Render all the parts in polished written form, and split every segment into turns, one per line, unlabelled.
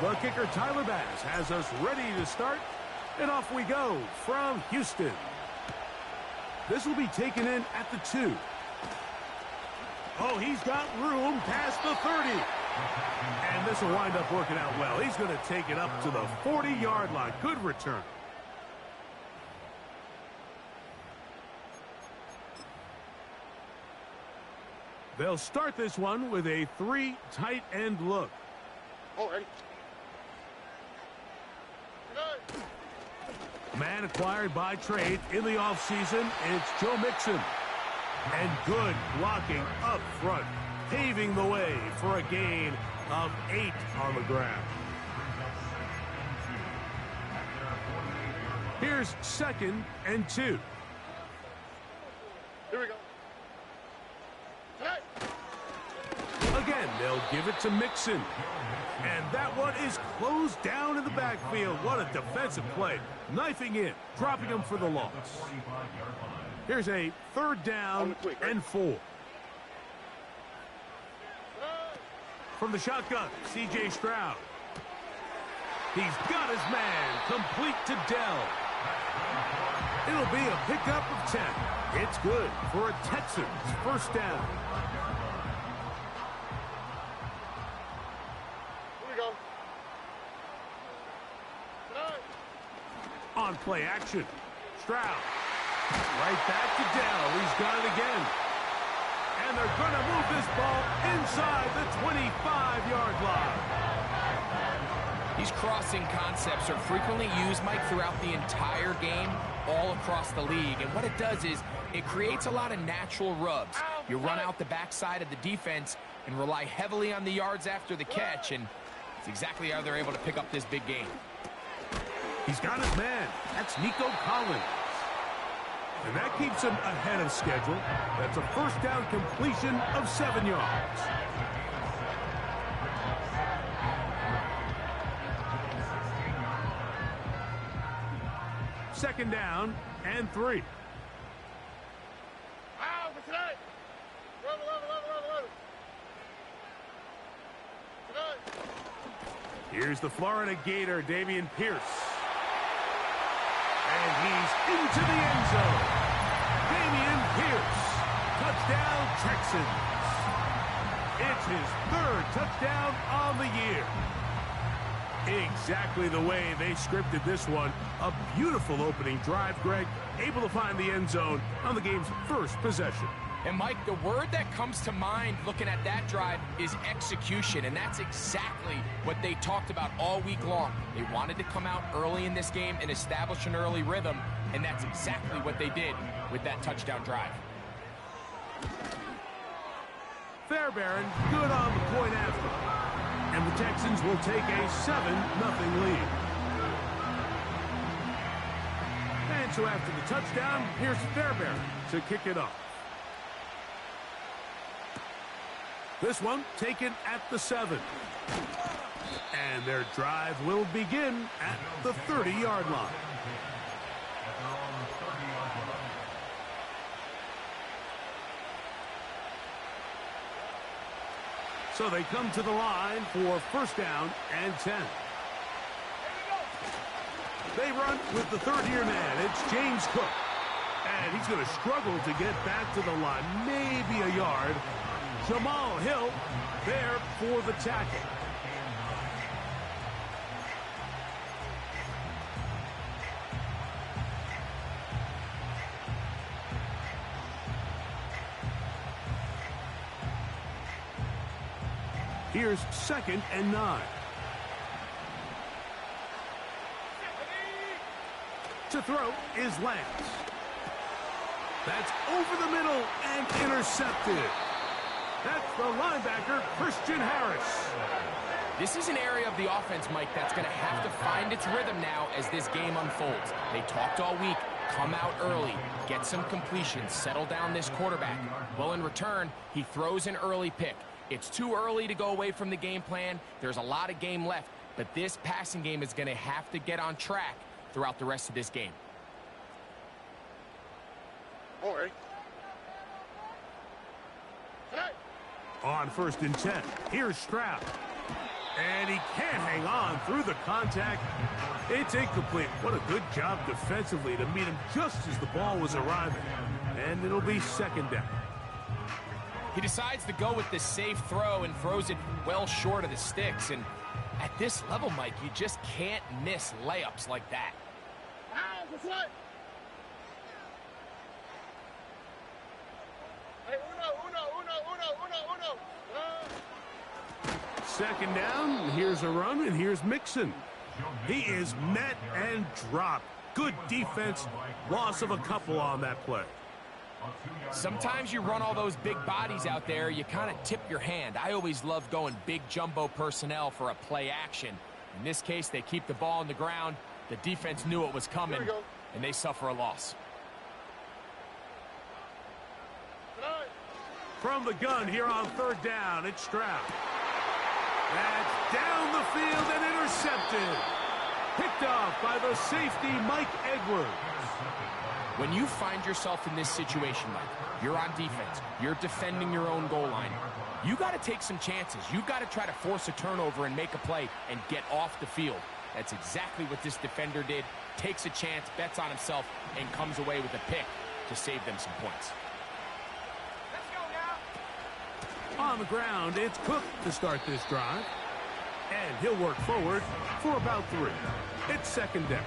The kicker, Tyler Bass, has us ready to start. And off we go from Houston. This will be taken in at the 2. Oh, he's got room past the 30. And this will wind up working out well. He's going to take it up to the 40-yard line. Good return. They'll start this one with a 3 tight end look.
Oh, ready.
Man acquired by trade in the offseason, it's Joe Mixon. And good blocking up front, paving the way for a gain of 8 on the ground. Here's 2nd and 2.
Here we go.
Again, they'll give it to Mixon. And that one is closed down in the backfield. What a defensive play. Knifing in, dropping him for the loss. Here's a 3rd down and 4. From the shotgun, C.J. Stroud. He's got his man, complete to Dell. It'll be a pickup of 10. It's good for a Texans 1st down. On play action. Stroud. Right back to Dell. He's got it again. And they're going to move this ball inside the 25-yard line.
These crossing concepts are frequently used, Mike, throughout the entire game, all across the league. And what it does is it creates a lot of natural rubs. You run out the backside of the defense and rely heavily on the yards after the catch, and it's exactly how they're able to pick up this big game.
He's got his man. That's Nico Collins. And that keeps him ahead of schedule. That's a 1st down completion of 7 yards. Second down and 3. Here's the Florida Gator, Dameon Pierce. And he's into the end zone. Dameon Pierce. Touchdown, Texans. It's his 3rd touchdown on the year. Exactly the way they scripted this one. A beautiful opening drive, Greg. Able to find the end zone on the game's 1st possession.
And, Mike, the word that comes to mind looking at that drive is execution, and that's exactly what they talked about all week long. They wanted to come out early in this game and establish an early rhythm, and that's exactly what they did with that touchdown drive.
Fairbairn good on the point after. And the Texans will take a 7-0 lead. And so after the touchdown, here's Fairbairn to kick it off. This one taken at the 7. And their drive will begin at the 30-yard line. So they come to the line for 1st down and 10. They run with the 3rd-year man. It's James Cook. And he's going to struggle to get back to the line. Maybe a yard. Jamal Hill there for the tackle. Here's 2nd and 9. To throw is Lance. That's over the middle and intercepted. That's the linebacker, Christian Harris.
This is an area of the offense, Mike, that's going to have to find its rhythm now as this game unfolds. They talked all week, come out early, get some completions, settle down this quarterback. Well, in return, he throws an early pick. It's too early to go away from the game plan. There's a lot of game left, but this passing game is going to have to get on track throughout the rest of this game.
All right.
On 1st and 10, here's Stroud. And he can't hang on through the contact. It's incomplete. What a good job defensively to meet him just as the ball was arriving. And it'll be second down.
He decides to go with this safe throw and throws it well short of the sticks. And at this level, Mike, you just can't miss layups like that.
Second down, here's a run, and here's Mixon. He is met and dropped. Good defense, loss of a couple on that play.
Sometimes you run all those big bodies out there, you kind of tip your hand. I always love going big jumbo personnel for a play action. In this case, they keep the ball on the ground. The defense knew it was coming, and they suffer a loss.
From the gun here on third down, it's Stroud. That's down the field and intercepted. Picked off by the safety, Mike Edwards.
When you find yourself in this situation, Mike, you're on defense, you're defending your own goal line, you got to take some chances. You got to try to force a turnover and make a play and get off the field. That's exactly what this defender did. Takes a chance, bets on himself, and comes away with a pick to save them some points.
On the ground, it's Cook to start this drive. And he'll work forward for about 3. It's second down.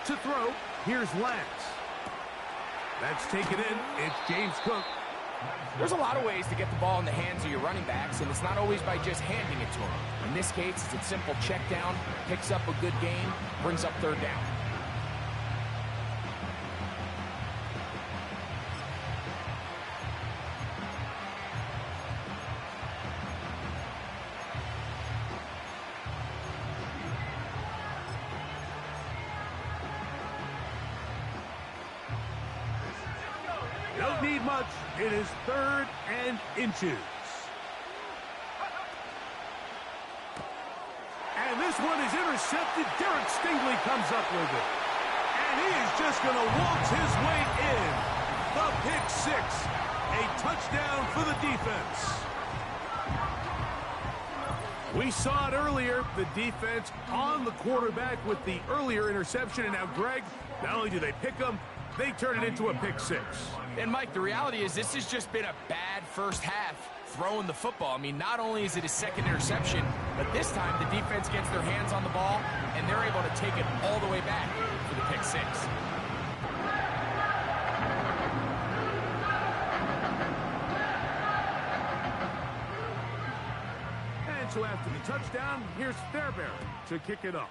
To throw, here's Lance. That's taken in. It's James Cook.
There's a lot of ways to get the ball in the hands of your running backs, and it's not always by just handing it to them. In this case, it's a simple check down, picks up a good gain, brings up third down.
Don't need much. It is 3rd and inches. And this one is intercepted. Derek Stingley comes up with it. And he is just going to waltz his way in. The pick 6. A touchdown for the defense. We saw it earlier. The defense on the quarterback with the earlier interception. And now, Greg, not only do they pick him, they turn it into a pick 6.
And, Mike, the reality is this has just been a bad first half throwing the football. I mean, not only is it his second interception, but this time the defense gets their hands on the ball, and they're able to take it all the way back for the pick 6.
And so after the touchdown, here's Fairbairn to kick it off.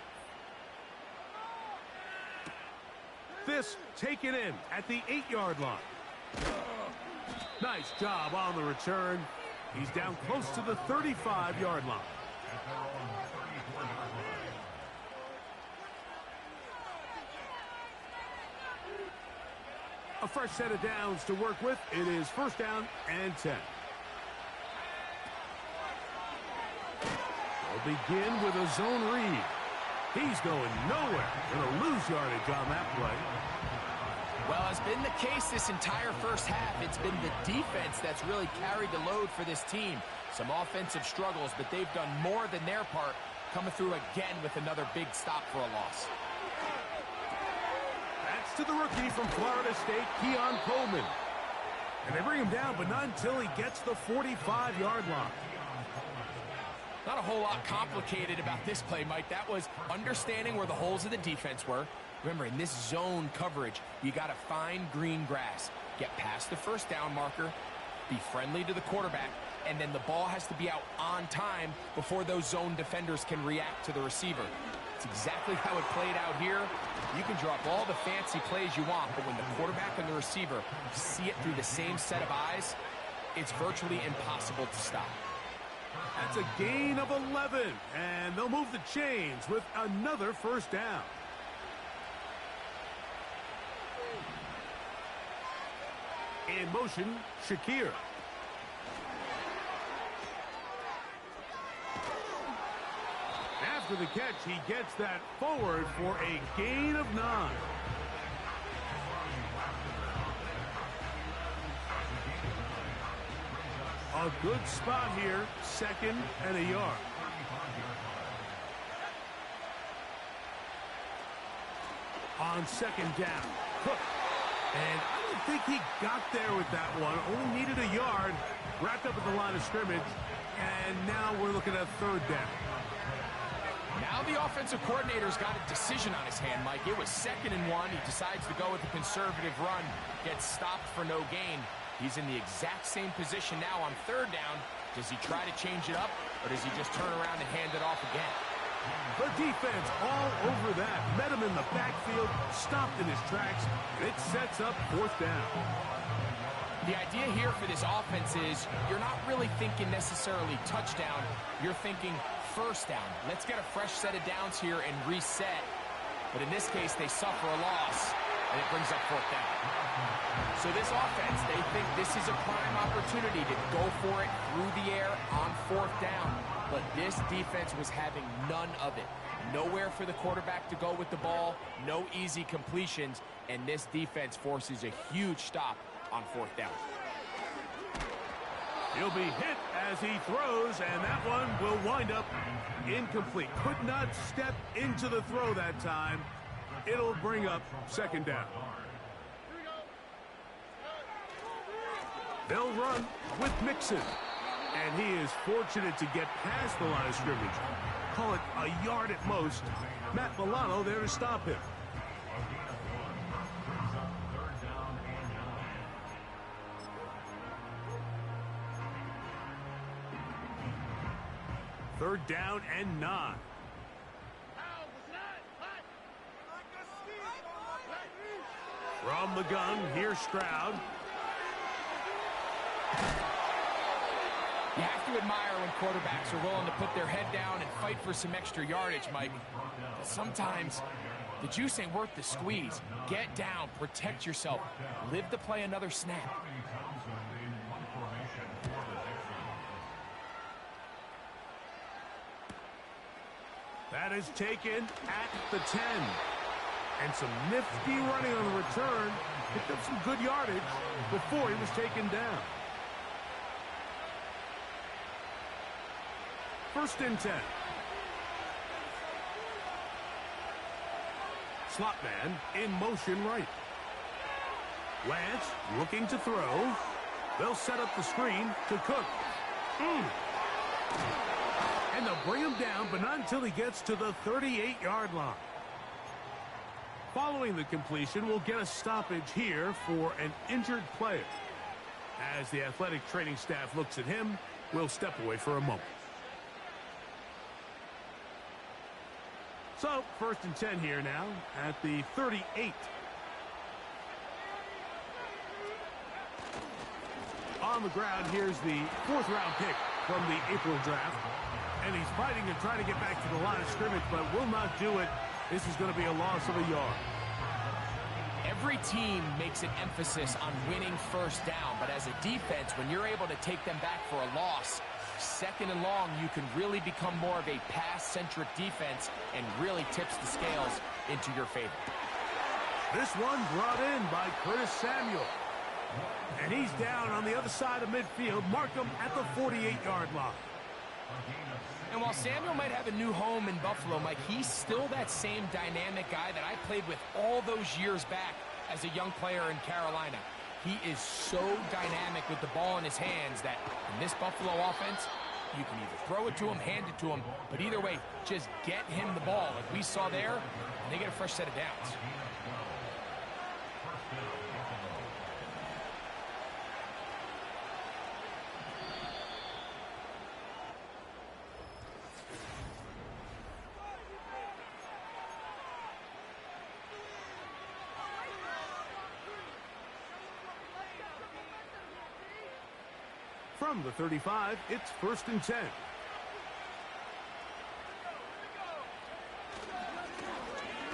This taken in at the 8-yard line. Nice job on the return. He's down close to the 35-yard line. A fresh set of downs to work with. It is 1st down and 10. They'll begin with a zone read. He's going nowhere. Going to lose yardage on that play.
Well, it's been the case this entire first half. It's been the defense that's really carried the load for this team. Some offensive struggles, but they've done more than their part, coming through again with another big stop for a loss.
That's to the rookie from Florida State, Keon Coleman. And they bring him down, but not until he gets the 45-yard line.
Not a whole lot complicated about this play, Mike. That was understanding where the holes of the defense were. Remember, in this zone coverage, you got to find green grass, get past the 1st down marker, be friendly to the quarterback, and then the ball has to be out on time before those zone defenders can react to the receiver. It's exactly how it played out here. You can drop all the fancy plays you want, but when the quarterback and the receiver see it through the same set of eyes, it's virtually impossible to stop.
That's a gain of 11, and they'll move the chains with another 1st down. In motion, Shakir. after the catch, he gets that forward for a gain of 9. A good spot here, 2nd and a yard. On 2nd down, Cook. And I don't think he got there with that one. Only needed a yard. Wrapped up at the line of scrimmage. And now we're looking at 3rd down.
Now the offensive coordinator's got a decision on his hand, Mike. It was 2nd and 1. He decides to go with a conservative run. Gets stopped for no gain. He's in the exact same position now on 3rd down. Does he try to change it up, or does he just turn around and hand it off again?
The defense all over that. Met him in the backfield, stopped in his tracks, and it sets up 4th down.
The idea here for this offense is you're not really thinking necessarily touchdown. You're thinking 1st down. Let's get a fresh set of downs here and reset. But in this case, they suffer a loss, and it brings up 4th down. So this offense, they think this is a prime opportunity to go for it through the air on 4th down. But this defense was having none of it. Nowhere for the quarterback to go with the ball, no easy completions, and this defense forces a huge stop on 4th down.
He'll be hit as he throws, and that one will wind up incomplete. Could not step into the throw that time. It'll bring up 2nd down. They'll run with Mixon. And he is fortunate to get past the line of scrimmage. Call it a yard at most. Matt Milano there to stop him. Third down and 9. From the gun, here's Stroud.
You have to admire when quarterbacks are willing to put their head down and fight for some extra yardage, Mike. But sometimes the juice ain't worth the squeeze. Get down, protect yourself, live to play another snap.
That is taken at the 10. And some nifty running on the return. Picked up some good yardage before he was taken down. 1st and 10. Slot man in motion right. Lance looking to throw. They'll set up the screen to Cook. And they'll bring him down, but not until he gets to the 38-yard line. Following the completion, we'll get a stoppage here for an injured player. As the athletic training staff looks at him, we'll step away for a moment. So, 1st and 10 here now at the 38. On the ground, here's the 4th-round pick from the April draft. And he's fighting and trying to get back to the line of scrimmage, but will not do it. This is going to be a loss of a yard.
Every team makes an emphasis on winning 1st down, but as a defense, when you're able to take them back for a loss, 2nd and long, you can really become more of a pass-centric defense and really tips the scales into your favor.
This one brought in by Curtis Samuel. And he's down on the other side of midfield. Mark him at the 48-yard line.
And while Samuel might have a new home in Buffalo, Mike, he's still that same dynamic guy that I played with all those years back as a young player in Carolina. He is so dynamic with the ball in his hands that in this Buffalo offense, you can either throw it to him, hand it to him, but either way, just get him the ball like we saw there, and they get a fresh set of downs.
From the 35, it's 1st and 10.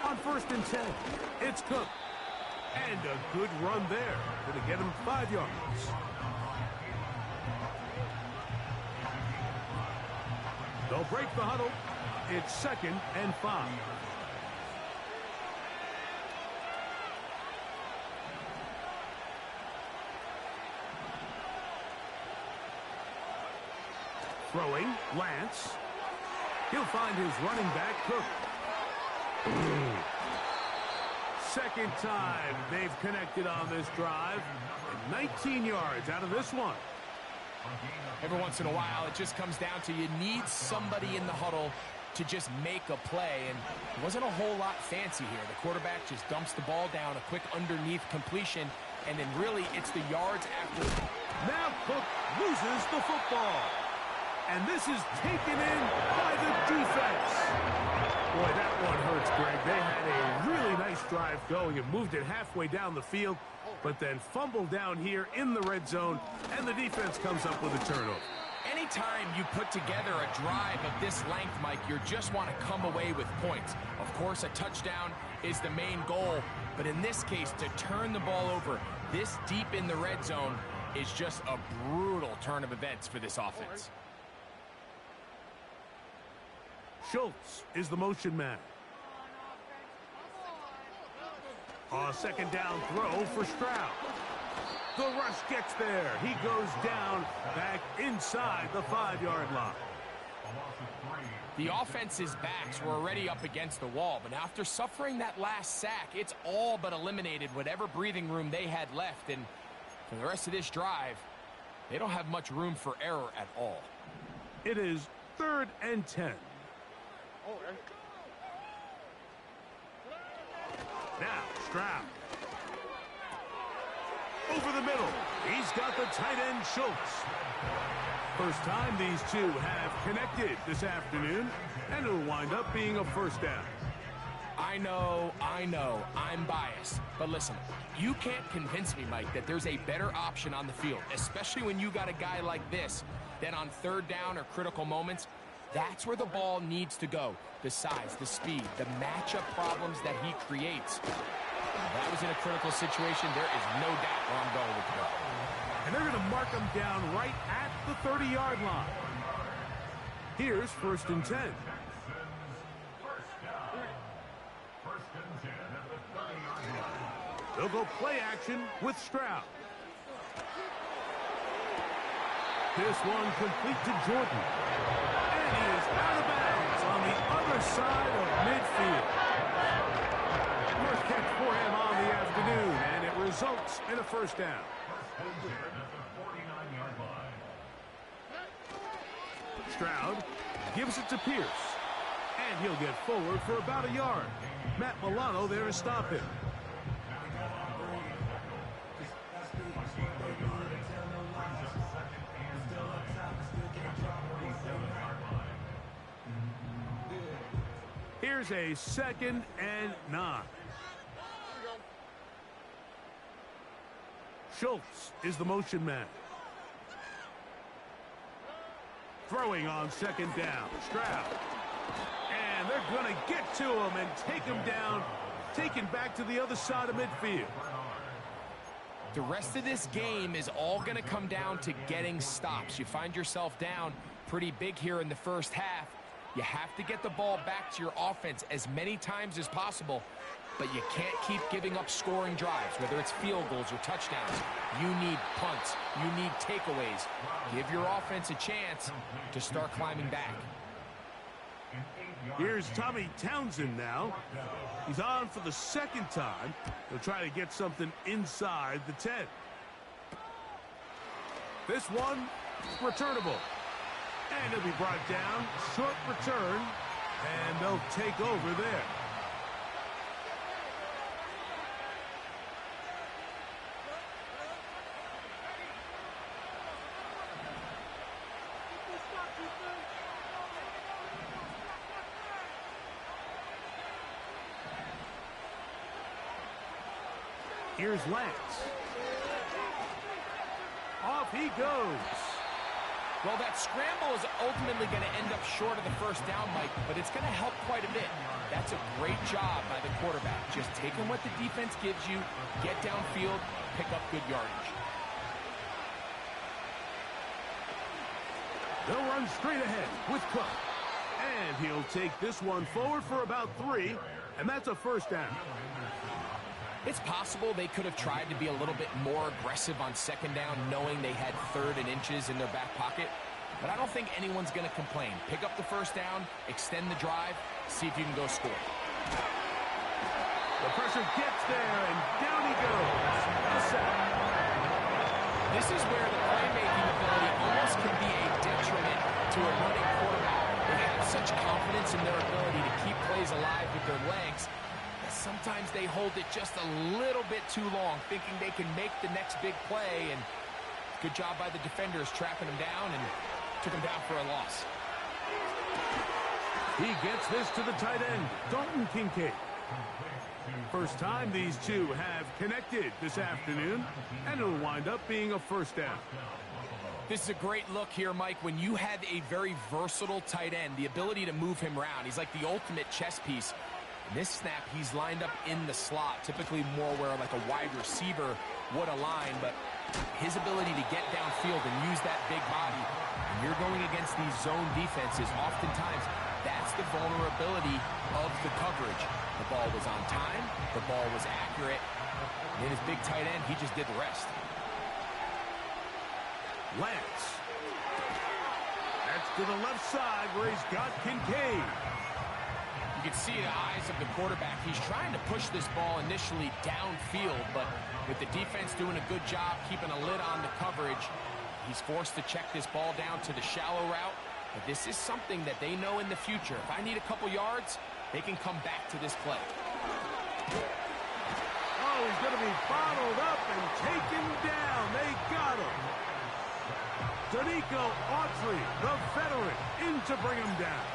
On 1st and 10, it's Cook. And a good run there. Going to get him 5 yards. They'll break the huddle. it's 2nd and 5. Throwing, Lance. He'll find his running back, Cook. Second time they've connected on this drive. And 19 yards out of this one.
Every once in a while, it just comes down to you need somebody in the huddle to just make a play. And it wasn't a whole lot fancy here. The quarterback just dumps the ball down, a quick underneath completion, and then really it's the yards after.
Now Cook loses the football. And this is taken in by the defense. Boy, that one hurts, Greg. They had a really nice drive going and moved it halfway down the field, but then fumbled down here in the red zone, and the defense comes up with a turnover.
Anytime you put together a drive of this length, Mike, you just want to come away with points. Of course, a touchdown is the main goal, but in this case, to turn the ball over this deep in the red zone is just a brutal turn of events for this offense.
Schultz is the motion man. A second down throw for Stroud. The rush gets there. He goes down back inside the 5-yard line.
The offense's backs were already up against the wall, but after suffering that last sack, it's all but eliminated whatever breathing room they had left. And for the rest of this drive, they don't have much room for error at all.
It is 3rd and 10. Now, Stroud. Over the middle. He's got the tight end, Schultz. First time these two have connected this afternoon, and it'll wind up being a first down.
I know, I'm biased. But listen, you can't convince me, Mike, that there's a better option on the field, especially when you got a guy like this, that on 3rd down or critical moments, that's where the ball needs to go. The size, the speed, the matchup problems that he creates. That was in a critical situation. There is no doubt where I'm going with the ball.
And they're going to mark him down right at the 30-yard line. Here's 1st and 10. They'll go play action with Stroud. This one complete to Jordan. And he is out of bounds on the other side of midfield. First catch for him on the afternoon, and it results in a first down. Stroud gives it to Pierce. And he'll get forward for about a yard. Matt Milano there to stop him. Here's a 2nd and 9. Schultz is the motion man. Throwing on 2nd down. Stroud. And they're going to get to him and take him down, taken back to the other side of midfield.
The rest of this game is all going to come down to getting stops. You find yourself down pretty big here in the first half. You have to get the ball back to your offense as many times as possible, but you can't keep giving up scoring drives, whether it's field goals or touchdowns. You need punts. You need takeaways. Give your offense a chance to start climbing back.
Here's Tommy Townsend now. He's on for the 2nd time. He'll try to get something inside the 10. This one, returnable. And he'll be brought down. Short return. And they'll take over there. Here's Lance. Off he goes.
Well, that scramble is ultimately going to end up short of the first down, Mike, but it's going to help quite a bit. That's a great job by the quarterback. Just taking what the defense gives you, get downfield, pick up good yardage.
They'll run straight ahead with Cook. And he'll take this one forward for about 3, and that's a first down.
It's possible they could have tried to be a little bit more aggressive on second down, knowing they had 3rd and inches in their back pocket. But I don't think anyone's going to complain. Pick up the first down, extend the drive, see if you can go score.
The pressure gets there, and down he goes. A sack.
This is where the playmaking ability almost can be a detriment to a running quarterback. They have such confidence in their ability to keep plays alive with their legs that sometimes they hold it just a little bit too long, thinking they can make the next big play. And good job by the defenders trapping him down and took him down for a loss.
He gets this to the tight end, Dalton Kincaid. First time these two have connected this afternoon, and it'll wind up being a first down.
This is a great look here, Mike, when you have a very versatile tight end, the ability to move him around. He's like the ultimate chess piece. In this snap, he's lined up in the slot, typically more where like a wide receiver would align, but his ability to get downfield and use that big body, when you're going against these zone defenses, oftentimes that's the vulnerability of the coverage. The ball was on time, the ball was accurate, and his big tight end, he just did the rest.
Lance. That's to the left side where he's got Kincaid.
You can see the eyes of the quarterback. He's trying to push this ball initially downfield, but with the defense doing a good job keeping a lid on the coverage, he's forced to check this ball down to the shallow route. But this is something that they know in the future. If I need a couple yards, they can come back to this play.
Oh, he's going to be bottled up and taken down. They got him. Danico Autry, the veteran, in to bring him down.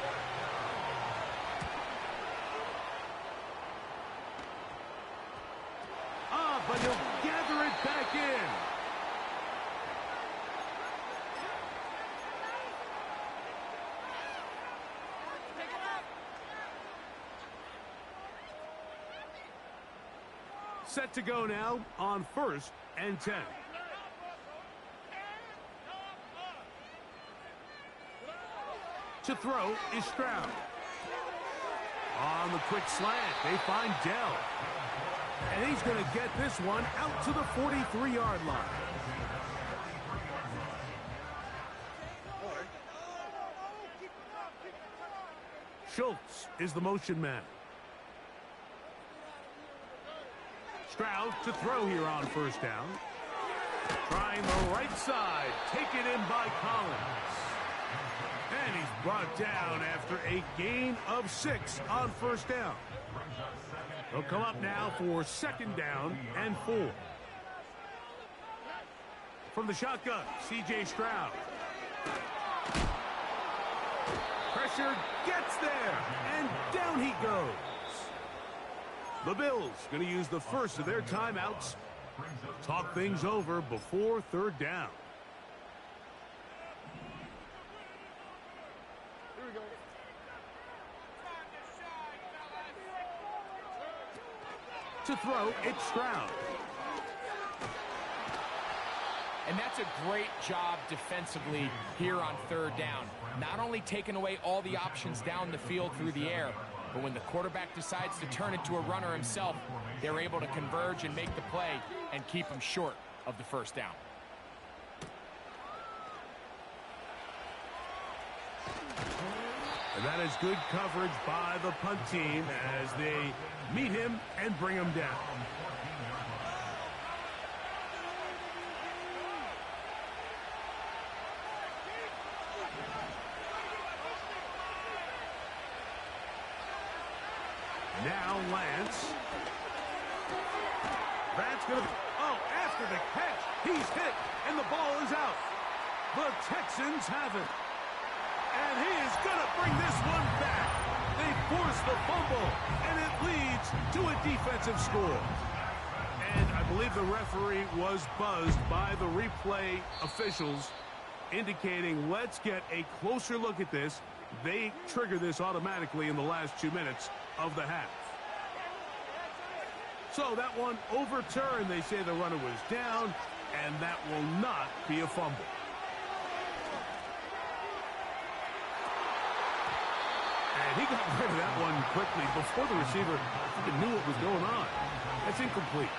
But he'll gather it back in. Set to go now on 1st and 10. To throw is Stroud. On the quick slant, they find Dell. And he's going to get this one out to the 43-yard line. Schultz is the motion man. Stroud to throw here on first down. Trying the right side. Taken in by Collins. And he's brought down after a gain of 6 on first down. They'll come up now for 2nd down and 4. From the shotgun, C.J. Stroud. Pressure gets there, and down he goes. The Bills going to use the first of their timeouts. Talk things over before 3rd down. To throw, it's Stroud.
And that's a great job defensively here on 3rd down. Not only taking away all the options down the field through the air, but when the quarterback decides to turn into a runner himself, they're able to converge and make the play and keep him short of the 1st down.
And that is good coverage by the punt team as they meet him and bring him down. Now Lance. That's going to be... Oh, after the catch, he's hit, and the ball is out. The Texans have it. And he is going to bring this one back. They force the fumble, and it leads to a defensive score. And I believe the referee was buzzed by the replay officials, indicating let's get a closer look at this. They trigger this automatically in the last 2 minutes of the half. So that one overturned. They say the runner was down, and that will not be a fumble. And he got rid of that one quickly before the receiver even knew what was going on. That's incomplete.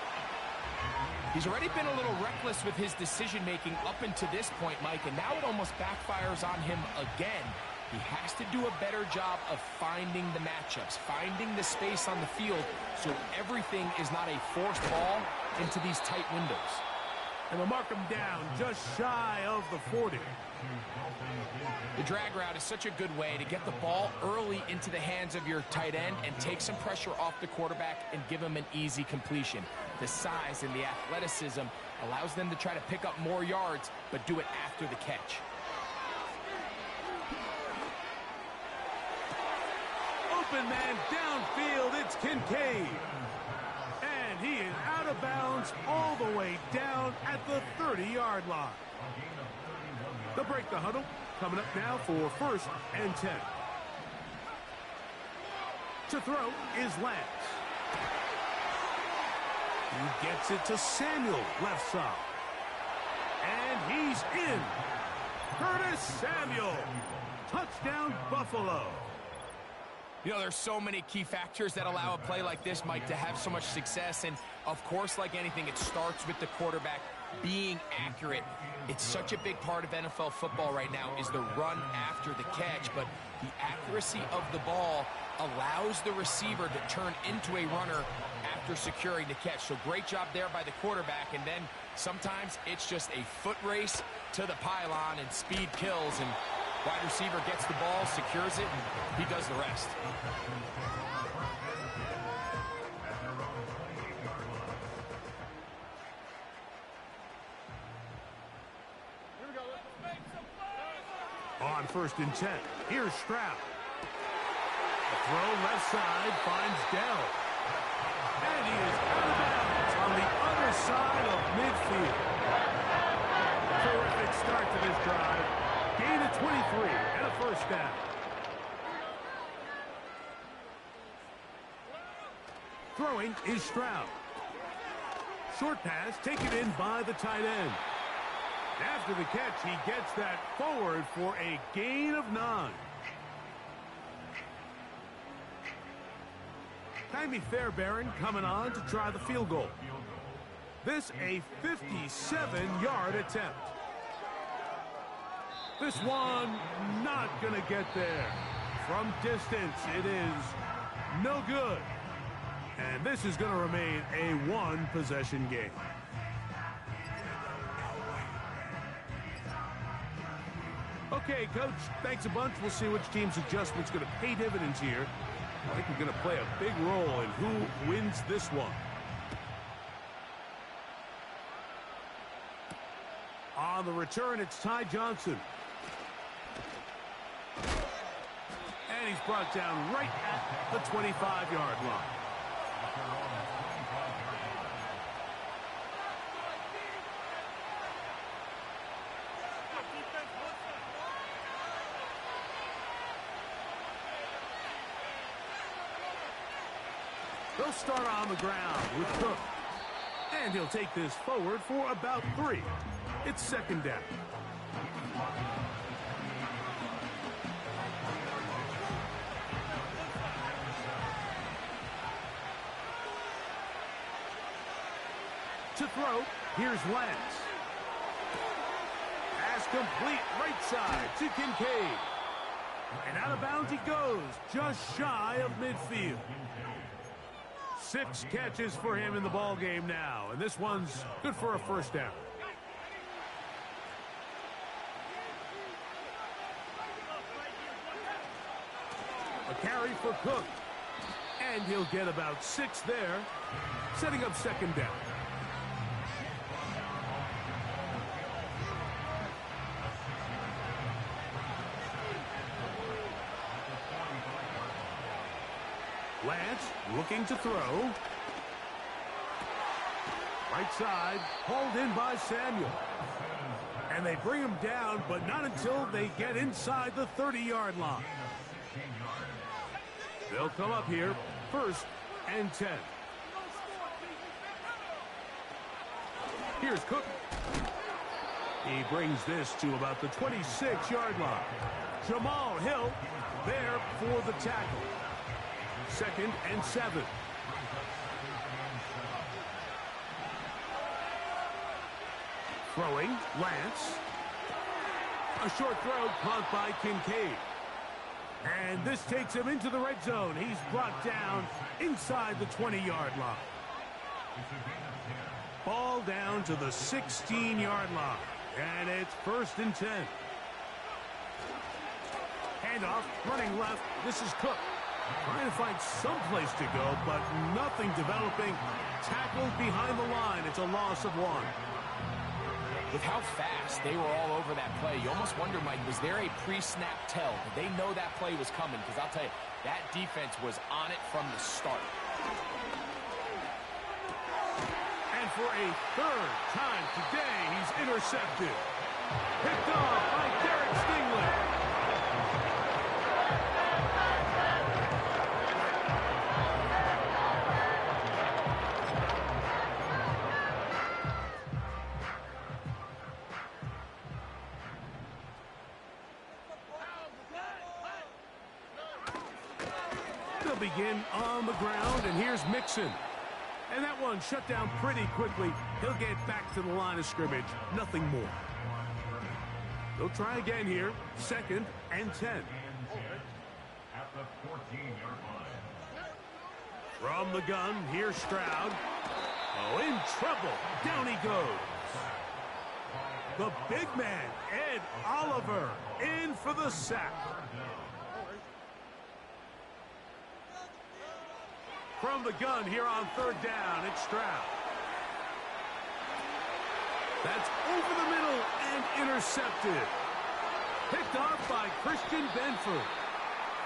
He's already been a little reckless with his decision-making up until this point, Mike, and now it almost backfires on him again. He has to do a better job of finding the matchups, finding the space on the field, so everything is not a forced ball into these tight windows.
And they'll mark him down just shy of the 40.
The drag route is such a good way to get the ball early into the hands of your tight end and take some pressure off the quarterback and give him an easy completion. The size and the athleticism allows them to try to pick up more yards, but do it after the catch.
Open man downfield, it's Kincaid. And he is out of bounds all the way down at the 30-yard line. They'll break the huddle. Coming up now for 1st and 10. To throw is Lance. He gets it to Samuel, left side. And he's in. Curtis Samuel. Touchdown, Buffalo.
You know, there's so many key factors that allow a play like this, Mike, to have so much success. And, of course, like anything, it starts with the quarterback being accurate. It's such a big part of NFL football right now is the run after the catch. But the accuracy of the ball allows the receiver to turn into a runner after securing the catch. So great job there by the quarterback. And then sometimes it's just a foot race to the pylon and speed kills. And wide receiver gets the ball, secures it, and he does the rest.
On 1st and 10, here's Stroud. The throw left side finds Dell. And he is out of bounds on the other side of midfield. Terrific start to this drive. Gain of 23 and a 1st down. Throwing is Stroud. Short pass taken in by the tight end. After the catch, he gets that forward for a gain of 9. Jaime Fairbairn coming on to try the field goal. This a 57-yard attempt. This one not going to get there. From distance, it is no good. And this is going to remain a one-possession game. Okay, Coach, thanks a bunch. We'll see which team's adjustment's going to pay dividends here. I think we're going to play a big role in who wins this one. On the return, it's Ty Johnson. And he's brought down right at the 25-yard line. They'll start on the ground with Cook. And he'll take this forward for about 3. It's 2nd down. To throw, here's Lance. Pass complete right side to Kincaid. And out of bounds he goes, just shy of midfield. 6 catches for him in the ball game now, and this one's good for a 1st down. A carry for Cook, and he'll get about 6 there, setting up 2nd down. Lance looking to throw. Right side, hauled in by Samuel. And they bring him down, but not until they get inside the 30-yard line. They'll come up here, 1st and 10. Here's Cook. He brings this to about the 26-yard line. Jamal Hill there for the tackle. 2nd and 7. Throwing, Lance. A short throw caught by Kincaid. And this takes him into the red zone. He's brought down inside the 20-yard line. Ball down to the 16-yard line. And it's 1st and 10. Handoff, running left. This is Cook. Trying to find some place to go, but nothing developing. Tackled behind the line. It's a loss of 1.
With how fast they were all over that play, you almost wonder, Mike, was there a pre-snap tell? Did they know that play was coming? Because I'll tell you, that defense was on it from the start.
And for a 3rd time today, he's intercepted. Picked off by Derek Stingley. Begin on the ground, and here's Mixon. And that one shut down pretty quickly. He'll get back to the line of scrimmage. Nothing more. They'll try again here. 2nd and 10.
At the 14-yard line.
From the gun, here's Stroud. Oh, in trouble. Down he goes. The big man, Ed Oliver, in for the sack. From the gun here on 3rd down, it's Stroud. That's over the middle and intercepted. Picked off by Christian Benford.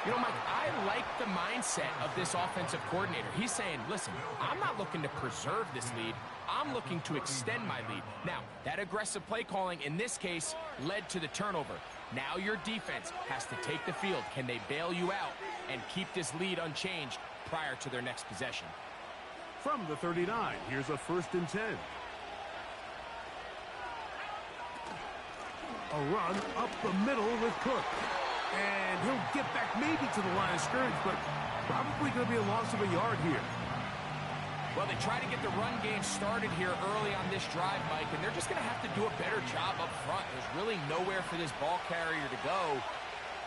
You know, Mike, I like the mindset of this offensive coordinator. He's saying, listen, I'm not looking to preserve this lead. I'm looking to extend my lead. Now, that aggressive play calling in this case led to the turnover. Now your defense has to take the field. Can they bail you out and keep this lead unchanged prior to their next possession?
From the 39, here's a 1st and 10. A run up the middle with Cook. And he'll get back maybe to the line of scrimmage, but probably going to be a loss of a yard here.
Well, they try to get the run game started here early on this drive, Mike, and they're just going to have to do a better job up front. There's really nowhere for this ball carrier to go.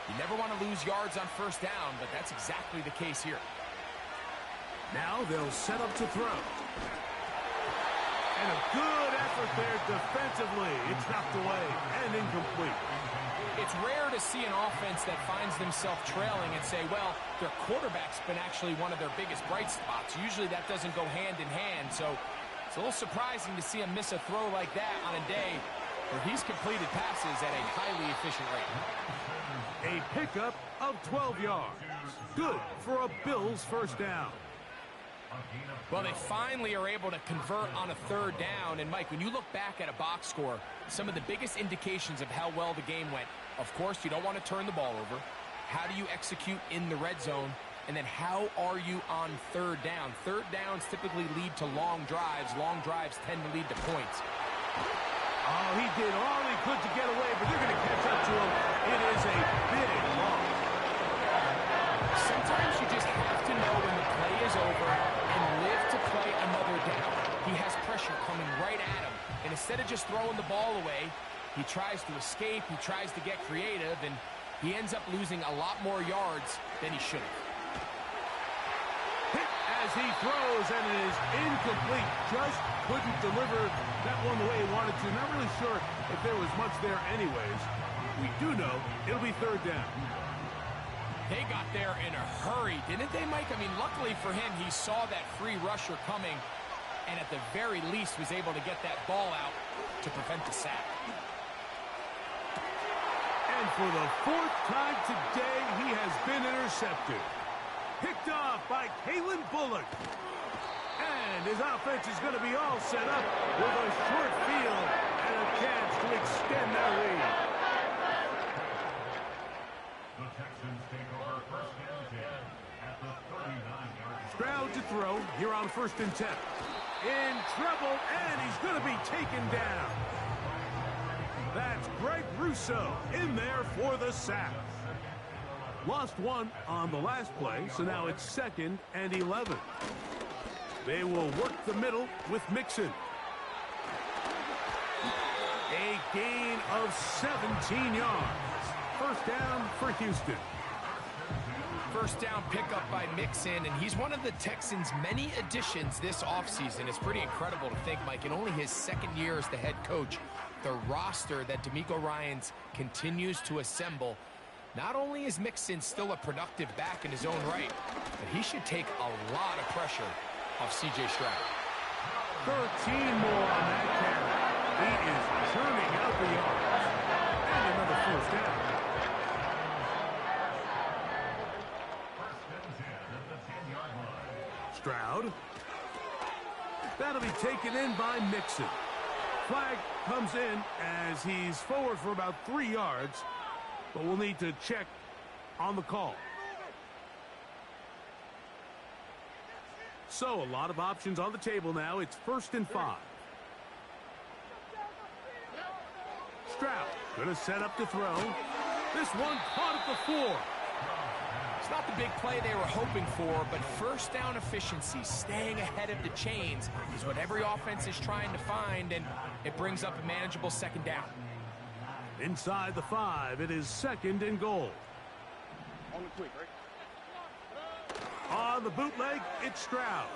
You never want to lose yards on 1st down, but that's exactly the case here.
Now they'll set up to throw. And a good effort there defensively. It's knocked away and incomplete.
It's rare to see an offense that finds themselves trailing and say, well, their quarterback's been actually one of their biggest bright spots. Usually that doesn't go hand in hand, so it's a little surprising to see him miss a throw like that on a day where he's completed passes at a highly efficient rate.
A pickup of 12 yards. Good for a Bills 1st down.
Well, they finally are able to convert on a 3rd down. And, Mike, when you look back at a box score, some of the biggest indications of how well the game went, of course, you don't want to turn the ball over. How do you execute in the red zone? And then how are you on 3rd down? 3rd downs typically lead to long drives. Long drives tend to lead to points.
Oh, he did all he could to get away, but they're going to catch up to him. It is a big loss.
Sometimes you just have to know when the play is over and live to play another down. He has pressure coming right at him, and instead of just throwing the ball away, he tries to escape, he tries to get creative, and he ends up losing a lot more yards than he should have.
Hit as he throws, and it is incomplete. Just couldn't deliver that one the way he wanted to. Not really sure if there was much there anyways. We do know it'll be 3rd down.
They got there in a hurry, didn't they, Mike? I mean, luckily for him, he saw that free rusher coming, and at the very least was able to get that ball out to prevent the sack.
And for the 4th time today, he has been intercepted. Picked off by Kalen Bullock. And his offense is going to be all set up with a short field and a chance to extend their lead.
The Texans take over 1st and 10 at the 39-yard line.
Stroud to throw here on 1st and 10. In trouble, and he's going to be taken down. Russo in there for the sack. Lost one on the last play, so now it's 2nd and 11. They will work the middle with Mixon. A gain of 17 yards. First down for Houston.
First down pickup by Mixon, and he's one of the Texans' many additions this offseason. It's pretty incredible to think, Mike, in only his 2nd year as the head coach, the roster that D'Amico Ryans continues to assemble. Not only is Mixon still a productive back in his own right, but he should take a lot of pressure off C.J. Stroud.
13 more on that carry. He is churning out the yards. And another first down. Stroud. That'll be taken in by Mixon. Flag comes in as he's forward for about 3 yards, but we'll need to check on the call. So a lot of options on the table now. It's 1st and 5. Stroud going to set up to throw. This one caught at the 4.
It's not the big play they were hoping for, but first down efficiency, staying ahead of the chains, is what every offense is trying to find, and it brings up a manageable 2nd down.
Inside the 5, it is 2nd and goal.
On the quick, right?
On the bootleg, it's Stroud.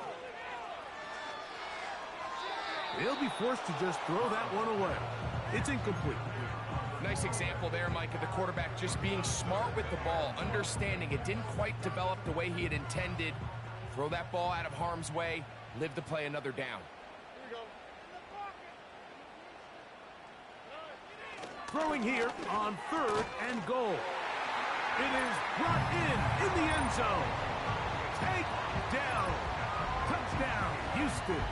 He'll be forced to just throw that one away. It's incomplete.
Nice example there, Mike, of the quarterback just being smart with the ball, understanding it didn't quite develop the way he had intended. Throw that ball out of harm's way, live to play another down.
Throwing here on 3rd and goal. It is brought in the end zone. Take down. Touchdown, Houston.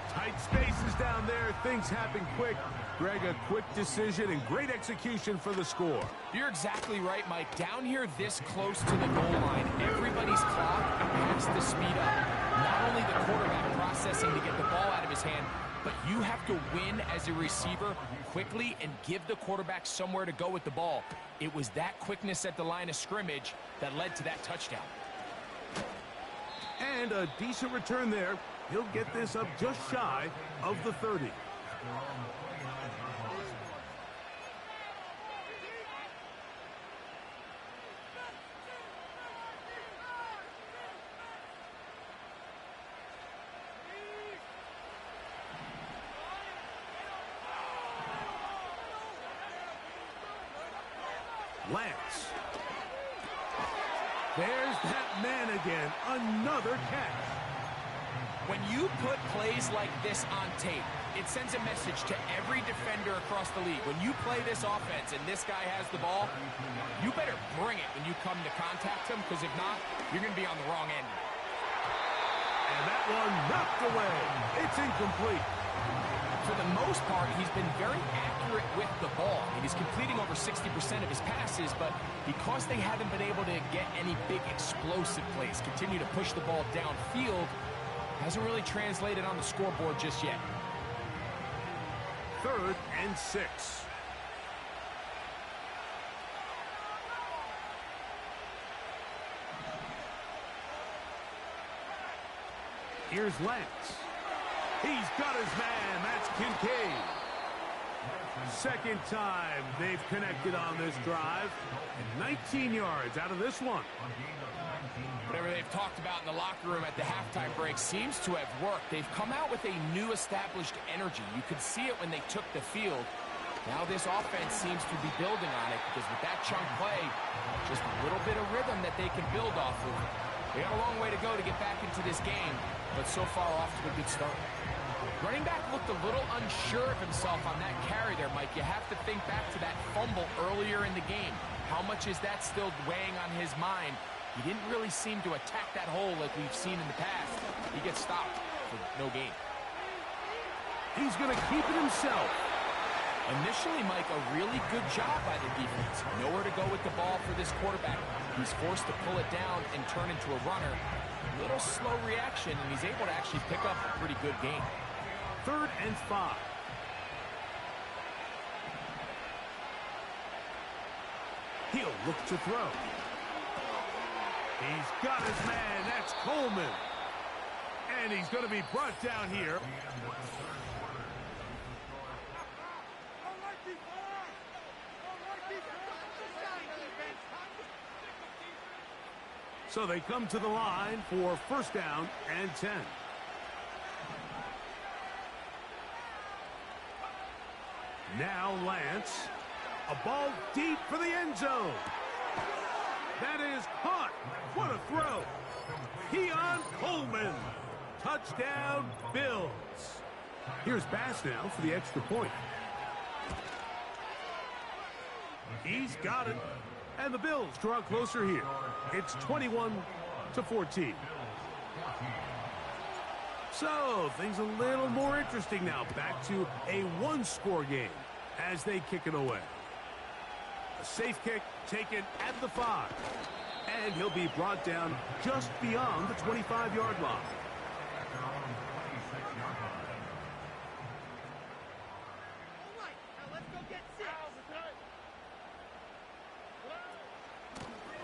Tight spaces down there. Things happen quick. Greg, a quick decision and great execution for the score.
You're exactly right, Mike. Down here this close to the goal line, everybody's clock has to speed up. Not only the quarterback processing to get the ball out of his hand, but you have to win as a receiver quickly and give the quarterback somewhere to go with the ball. It was that quickness at the line of scrimmage that led to that touchdown.
And a decent return there. He'll get this up just shy of the 30. Lance. There's that man again. Another catch.
When you put plays like this on tape, it sends a message to every defender across the league. When you play this offense and this guy has the ball, you better bring it when you come to contact him, because if not, you're going to be on the wrong end.
And that one knocked away. It's incomplete.
For the most part, he's been very accurate with the ball. I mean, he's completing over 60% of his passes, but because they haven't been able to get any big explosive plays, continue to push the ball downfield, hasn't really translated on the scoreboard just yet.
3rd and 6. Here's Lance. He's got his man. That's Kincaid. 2nd time they've connected on this drive. And 19 yards out of this one.
Whatever they've talked about in the locker room at the halftime break seems to have worked. They've come out with a new established energy. You could see it when they took the field. Now this offense seems to be building on it, because with that chunk play, just a little bit of rhythm that they can build off of. They got a long way to go to get back into this game, but so far off to a good start. Running back looked a little unsure of himself on that carry there, Mike. You have to think back to that fumble earlier in the game. How much is that still weighing on his mind? He didn't really seem to attack that hole like we've seen in the past. He gets stopped for no gain.
He's going to keep it himself.
Initially, Mike, a really good job by the defense. Nowhere to go with the ball for this quarterback. He's forced to pull it down and turn into a runner. A little slow reaction, and he's able to actually pick up a pretty good gain.
3rd and 5. He'll look to throw. He's got his man. That's Coleman. And he's going to be brought down here. So they come to the line for first down and 10. Now Lance. A ball deep for the end zone. That is caught. What a throw. Keon Coleman. Touchdown, Bills. Here's Bass now for the extra point. He's got it. And the Bills draw closer here. It's 21-14. So, things a little more interesting now. Back to a one-score game as they kick it away. A safe kick taken at the 5. And he'll be brought down just beyond the 25-yard line.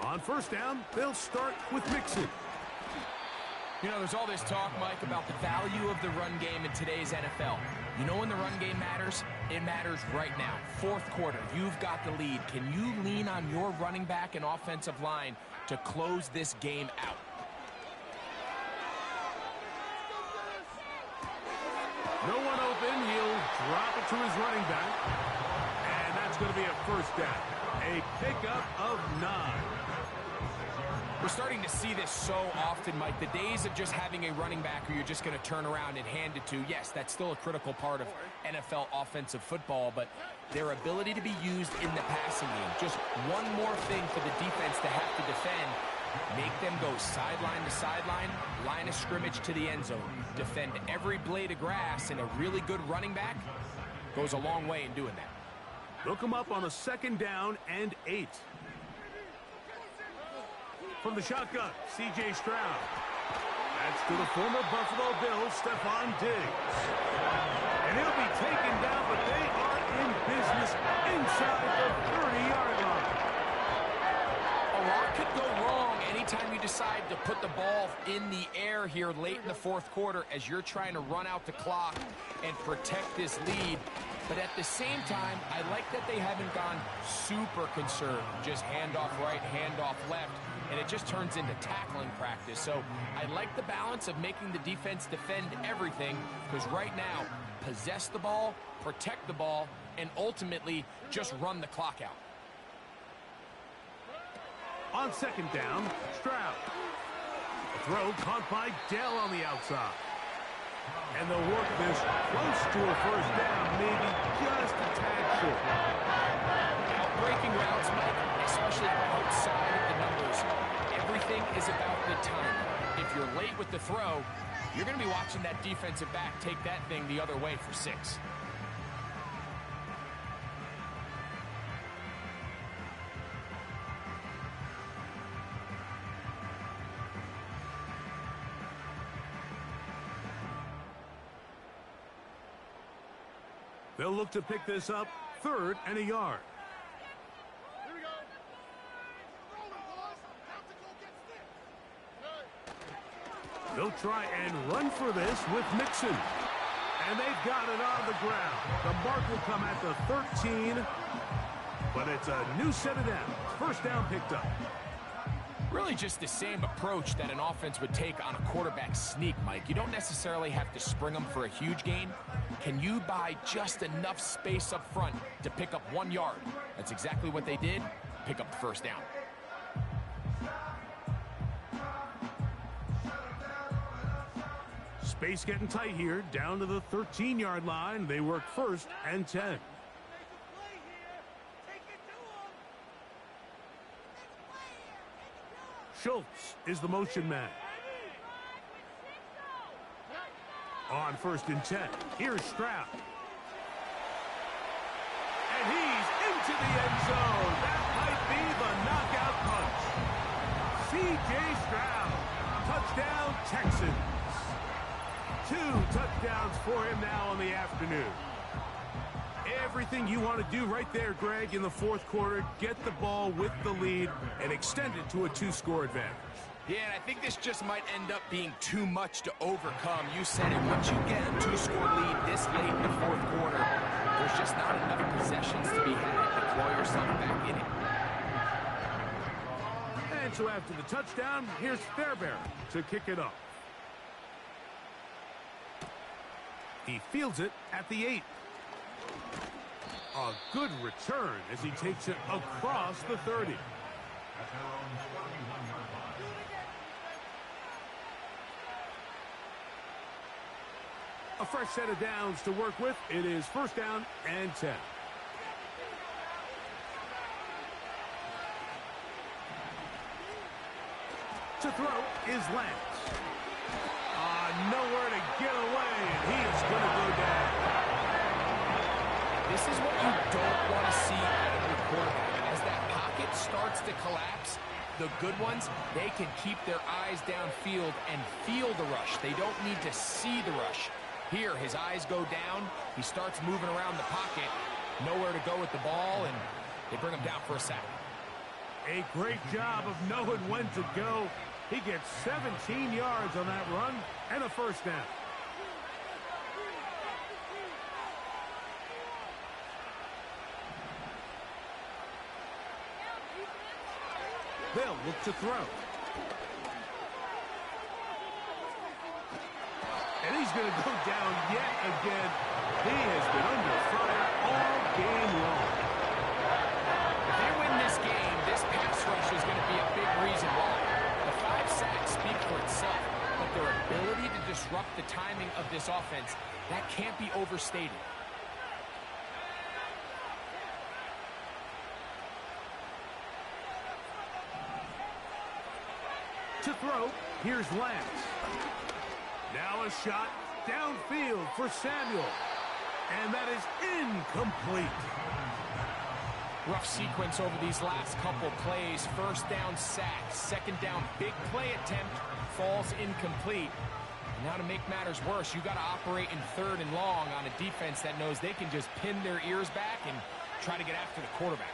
On first down, they'll start with Mixon.
You know, there's all this talk, Mike, about the value of the run game in today's NFL. You know when the run game matters? It matters right now. Fourth quarter, you've got the lead. Can you lean on your running back and offensive line to close this game out?
No one open. He'll drop it to his running back. And that's going to be a first down. A pickup of 9.
We're starting to see this so often, Mike. The days of just having a running back who you're just going to turn around and hand it to, yes, that's still a critical part of NFL offensive football, but their ability to be used in the passing game, just one more thing for the defense to have to defend, make them go sideline to sideline, line of scrimmage to the end zone, defend every blade of grass, and a really good running back goes a long way in doing that.
Look him up on a second down and 8. From the shotgun, C.J. Stroud. That's to the former Buffalo Bills, Stephon Diggs. And he'll be taken down, but they are in business inside the 30-yard line.
A lot could go wrong anytime you decide to put the ball in the air here late in the fourth quarter as you're trying to run out the clock and protect this lead. But at the same time, I like that they haven't gone super conserved. Just handoff right, handoff left, and it just turns into tackling practice. So I like the balance of making the defense defend everything, because right now, possess the ball, protect the ball, and ultimately just run the clock out.
On second down, Stroud. A throw caught by Dell on the outside. And they'll work this close to a first down, maybe just a tad short.
Breaking routes, Mike, especially outside of the numbers, everything is about the time. If you're late with the throw, you're going to be watching that defensive back take that thing the other way for 6.
They'll look to pick this up, 3rd and a yard.
Here we go.
They'll try and run for this with Mixon. And they've got it on the ground. The mark will come at the 13, but it's a new set of downs. First down picked up.
Really just the same approach that an offense would take on a quarterback sneak, Mike. You don't necessarily have to spring them for a huge gain. Can you buy just enough space up front to pick up 1 yard? That's exactly what they did. Pick up the first down.
Space getting tight here, down to the 13-yard line. They work 1st and 10. Schultz is the motion man. On 1st and 10, here's Stroud. And he's into the end zone. That might be the knockout punch. C.J. Stroud, touchdown Texans. 2 touchdowns for him now in the afternoon. Everything you want to do right there, Greg, in the fourth quarter. Get the ball with the lead and extend it to a 2-score advantage.
Yeah, and I think this just might end up being too much to overcome. You said it. Once you get a 2-score lead this late in the fourth quarter, there's just not enough possessions to be had to claw yourself back in it.
And so after the touchdown, here's Fairbairn to kick it off. He fields it at the 8. A good return as he takes it across the 30. A fresh set of downs to work with. It is first down and 10. To throw is Lance. Nowhere to get away, and he is going to go down.
This is what you don't want to see out of your quarterback. As that pocket starts to collapse, the good ones, they can keep their eyes downfield and feel the rush. They don't need to see the rush. Here, his eyes go down. He starts moving around the pocket. Nowhere to go with the ball, and they bring him down for a sack.
A great job of knowing when to go. He gets 17 yards on that run and a first down. They'll look to throw. And he's going to go down yet again. He has been under fire all game long.
If they win this game, this pass rush is going to be a big reason why. The 5 sacks speak for itself, but their ability to disrupt the timing of this offense, that can't be overstated.
To throw, here's Lance. Now a shot downfield for Samuel. And that is incomplete.
Rough sequence over these last couple plays. First down sack, second down big play attempt, falls incomplete. And now to make matters worse, you got to operate in third and long on a defense that knows they can just pin their ears back and try to get after the quarterback.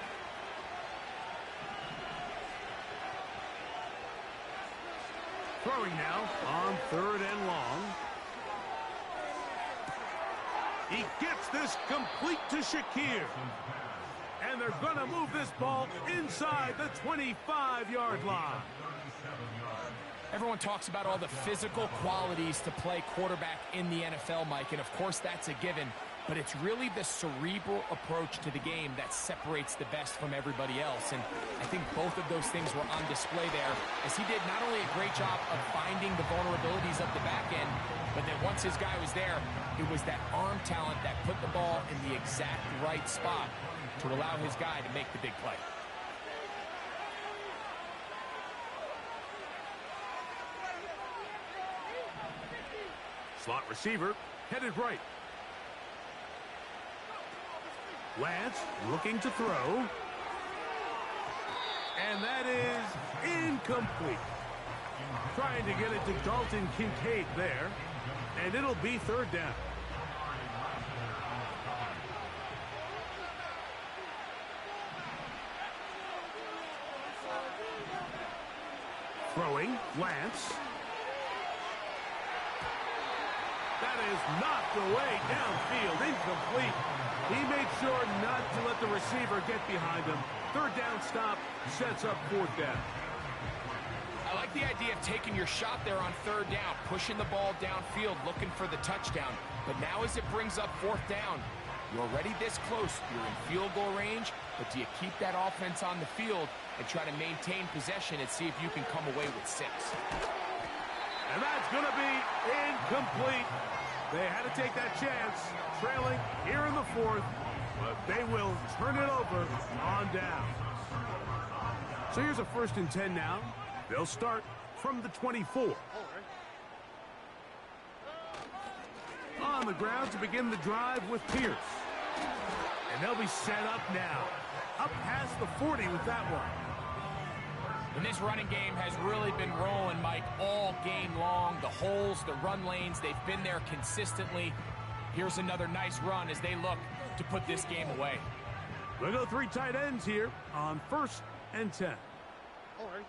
Throwing now on third and long. He gets this complete to Shakir. And they're going to move this ball inside the 25-yard line.
Everyone talks about all the physical qualities to play quarterback in the NFL, Mike, and of course that's a given. But it's really the cerebral approach to the game that separates the best from everybody else. And I think both of those things were on display there, as he did not only a great job of finding the vulnerabilities of the back end, but then once his guy was there, it was that arm talent that put the ball in the exact right spot to allow his guy to make the big play.
Slot receiver headed right. Lance looking to throw. And that is incomplete. Trying to get it to Dalton Kincaid there. And it'll be third down. Throwing, Lance. That is knocked away downfield, incomplete. He made sure not to let the receiver get behind him. Third down stop sets up fourth down.
I like the idea of taking your shot there on third down, pushing the ball downfield, looking for the touchdown. But now as it brings up fourth down, you're already this close. You're in field goal range, but do you keep that offense on the field and try to maintain possession and see if you can come away with 6?
And that's going to be incomplete. They had to take that chance, trailing here in the fourth, but they will turn it over on down. So here's a 1st and 10 now. They'll start from the 24. On the ground to begin the drive with Pierce. And they'll be set up now. Up past the 40 with that one.
And this running game has really been rolling, Mike, all game long. The holes, the run lanes, they've been there consistently. Here's another nice run as they look to put this game away.
We'll go 3 tight ends here on 1st and 10.
All right.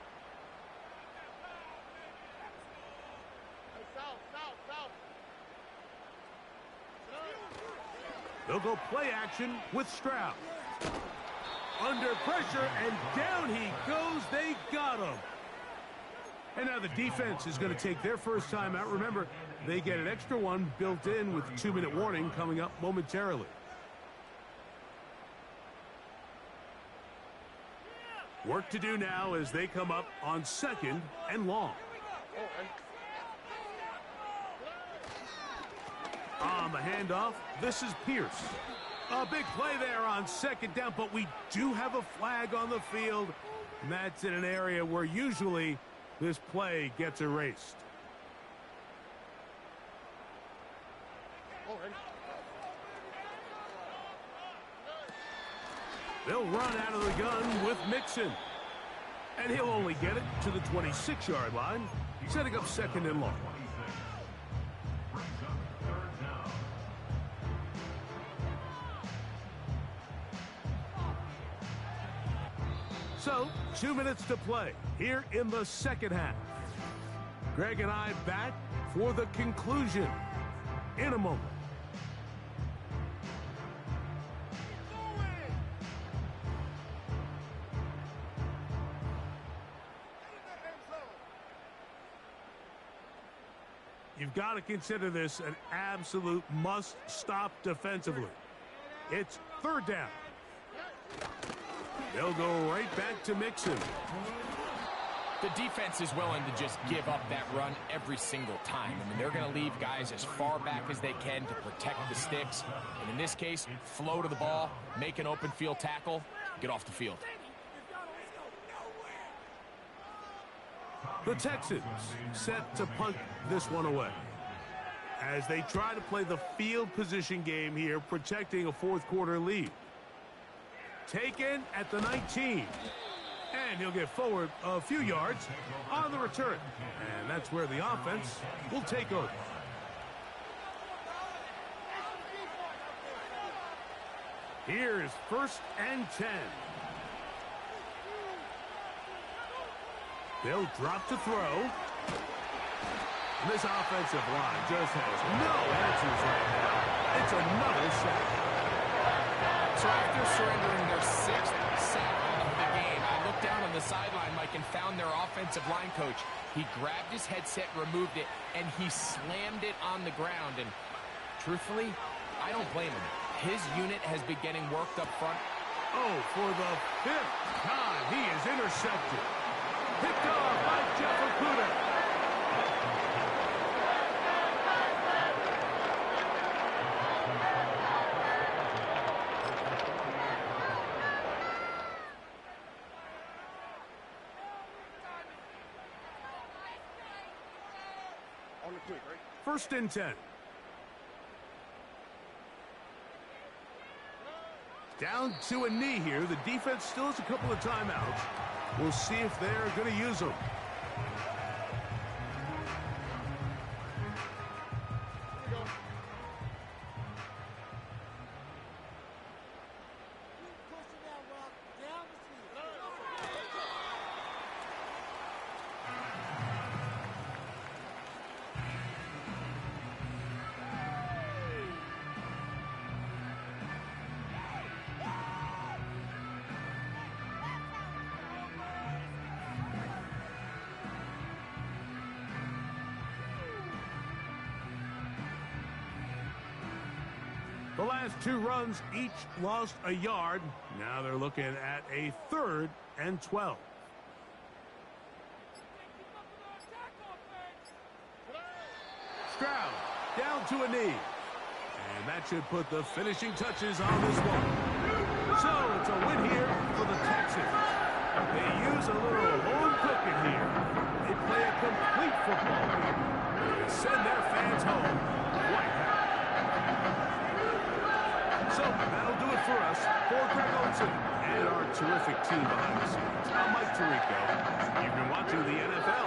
South.
They'll go play action with Stroud. Under pressure, and down he goes. They got him. And now the defense is going to take their first time out. Remember, they get an extra one built in with 2-minute warning coming up momentarily. Work to do now as they come up on 2nd and long. On the handoff, this is Pierce. A big play there on 2nd down, but we do have a flag on the field. And that's in an area where usually this play gets erased. They'll run out of the gun with Mixon. And he'll only get it to the 26-yard line, setting up 2nd and long. So, 2 minutes to play here in the 2nd half. Greg and I back for the conclusion in a moment. You've got to consider this an absolute must-stop defensively. It's 3rd down. They'll go right back to Mixon.
The defense is willing to just give up that run every single time. I mean, they're going to leave guys as far back as they can to protect the sticks. And in this case, flow to the ball, make an open field tackle, get off the field.
The Texans set to punt this one away as they try to play the field position game here, protecting a 4th quarter lead. Taken at the 19. And he'll get forward a few yards on the return. And that's where the offense will take over. Here's 1st and 10. They'll drop to throw. And this offensive line just has no answers right now. It's another sack.
So after surrendering their 6th sack of the game, I looked down on the sideline, Mike, and found their offensive line coach. He grabbed his headset, removed it, and he slammed it on the ground. And truthfully, I don't blame him. His unit has been getting worked up front.
Oh, for the 5th time, he is intercepted. Picked off by Jeff Okudah.
On the quick, right?
1st and 10. Down to a knee here. The defense still has a couple of timeouts. We'll see if they're going to use them. The last 2 runs each lost a yard. Now they're looking at a 3rd and 12. Stroud down to a knee. And that should put the finishing touches on this one. So it's a win here for the Texans. They use a little home cooking here. They play a complete football game. They send their fans home quite happy. So that'll do it for us. For Greg Olson and our terrific team behind the scenes, I'm Mike Tirico. You've been watching the NFL